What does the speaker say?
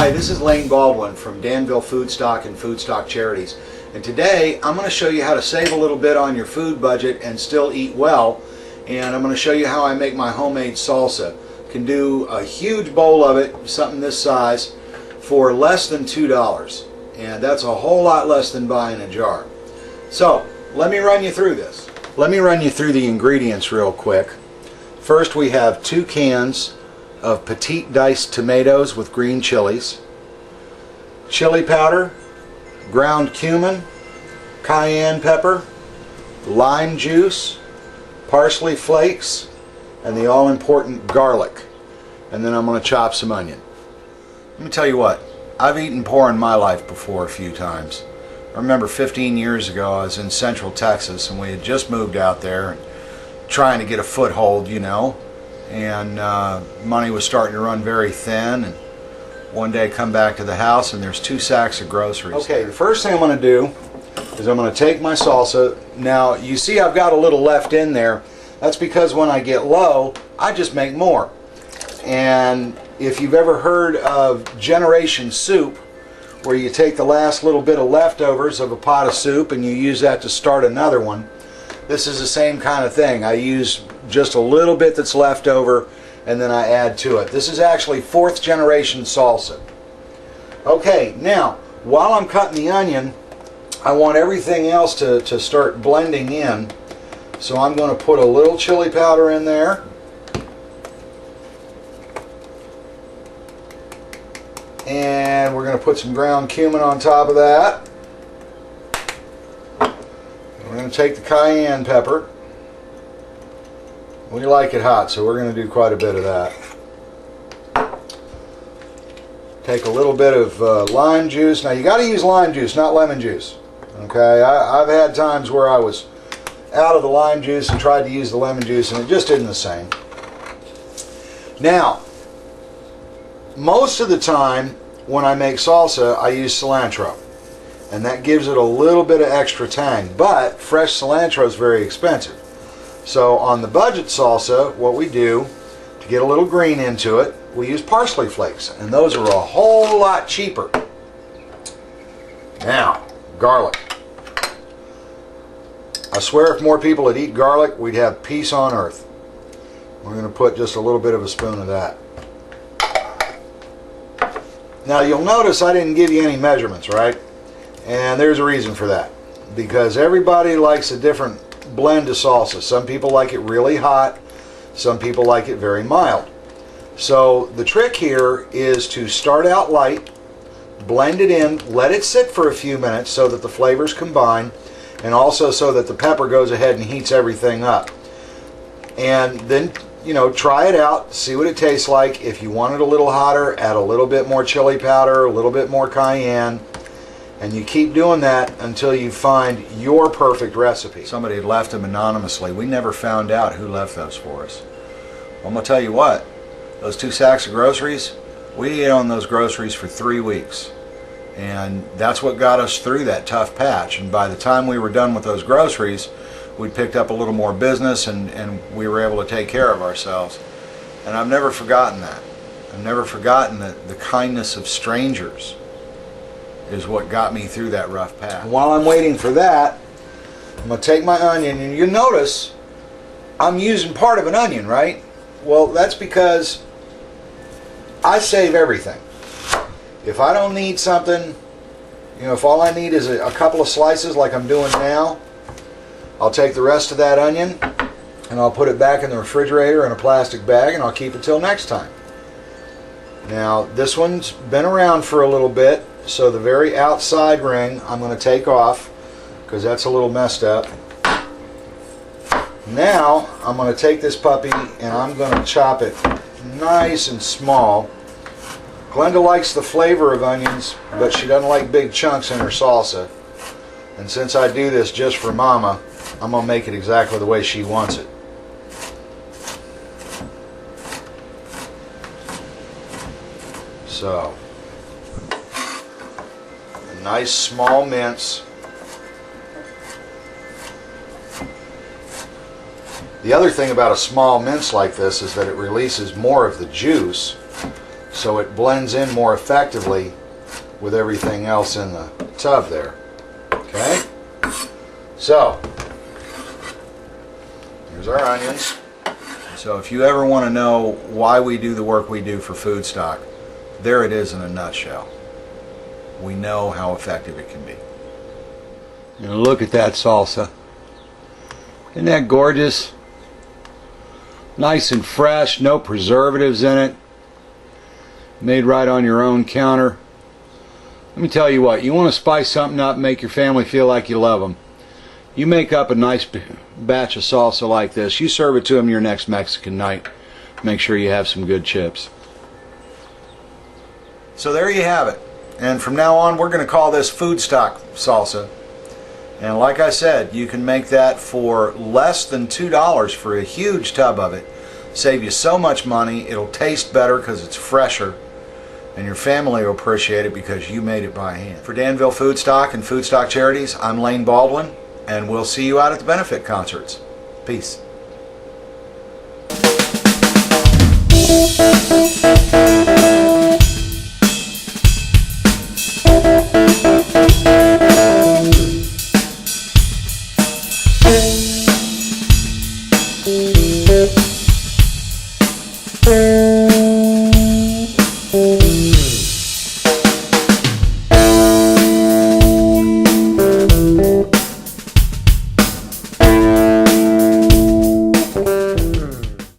Hi, this is Lane Baldwin from Danville Foodstock and Foodstock Charities. And today I'm going to show you how to save a little bit on your food budget and still eat well. And I'm going to show you how I make my homemade salsa. Can do a huge bowl of it, something this size, for less than $2. And that's a whole lot less than buying a jar. So let me run you through this. Let me run you through the ingredients real quick. First, we have 2 cans of petite diced tomatoes with green chilies, chili powder, ground cumin, cayenne pepper, lime juice, parsley flakes, and the all-important garlic. And then I'm going to chop some onion. Let me tell you what, I've eaten poor in my life before a few times. I remember 15 years ago I was in Central Texas and we had just moved out there and trying to get a foothold, you know, and money was starting to run very thin. And one day I come back to the house and there's 2 sacks of groceries. Okay, the first thing I'm going to do is I'm going to take my salsa. Now you see I've got a little left in there. That's because when I get low I just make more. And if you've ever heard of generation soup, where you take the last little bit of leftovers of a pot of soup and you use that to start another one, this is the same kind of thing. I use just a little bit that's left over and then I add to it. This is actually 4th generation salsa. Okay, now while I'm cutting the onion, I want everything else to start blending in. So I'm going to put a little chili powder in there. And we're going to put some ground cumin on top of that. We're going to take the cayenne pepper. We like it hot, so we're going to do quite a bit of that. Take a little bit of lime juice. Now you got to use lime juice, not lemon juice. Okay, I've had times where I was out of the lime juice and tried to use the lemon juice and it just isn't the same. Now, most of the time when I make salsa I use cilantro, and that gives it a little bit of extra tang, but fresh cilantro is very expensive. So on the budget salsa, what we do to get a little green into it, we use parsley flakes, and those are a whole lot cheaper. Now, garlic. I swear if more people would eat garlic, we'd have peace on earth. We're going to put just a little bit of a spoon of that. Now you'll notice I didn't give you any measurements, right? And there's a reason for that. Because everybody likes a different blend of salsa. Some people like it really hot. Some people like it very mild. So the trick here is to start out light, blend it in, let it sit for a few minutes so that the flavors combine, and also so that the pepper goes ahead and heats everything up. And then, you know, try it out, see what it tastes like. If you want it a little hotter, add a little bit more chili powder, a little bit more cayenne, and you keep doing that until you find your perfect recipe. Somebody had left them anonymously. We never found out who left those for us. Well, I'm going to tell you what, those 2 sacks of groceries, we ate on those groceries for 3 weeks. And that's what got us through that tough patch. And by the time we were done with those groceries, we picked up a little more business and we were able to take care of ourselves. And I've never forgotten that. I've never forgotten that the kindness of strangers is what got me through that rough patch. While I'm waiting for that, I'm going to take my onion, and you notice I'm using part of an onion, right? Well, that's because I save everything. If I don't need something, you know, if all I need is a couple of slices like I'm doing now, I'll take the rest of that onion and I'll put it back in the refrigerator in a plastic bag and I'll keep it till next time. Now this one's been around for a little bit, so the very outside ring I'm going to take off because that's a little messed up. Now I'm going to take this puppy and I'm going to chop it nice and small. Glenda likes the flavor of onions, but she doesn't like big chunks in her salsa. And since I do this just for Mama, I'm going to make it exactly the way she wants it. So, a nice small mince. The other thing about a small mince like this is that it releases more of the juice. so it blends in more effectively with everything else in the tub there. Okay? So, here's our onions. So if you ever want to know why we do the work we do for Foodstock, there it is in a nutshell. We know how effective it can be. And look at that salsa. Isn't that gorgeous? Nice and fresh, no preservatives in it. Made right on your own counter. Let me tell you what, you want to spice something up and make your family feel like you love them. You make up a nice batch of salsa like this. You serve it to them your next Mexican night. Make sure you have some good chips. So there you have it. And from now on, we're going to call this Foodstock salsa. And like I said, you can make that for less than $2 for a huge tub of it. Save you so much money. It'll taste better because it's fresher. And your family will appreciate it because you made it by hand. For Danville Foodstock and Foodstock Charities, I'm Lane Baldwin. And we'll see you out at the benefit concerts. Peace. Thank you.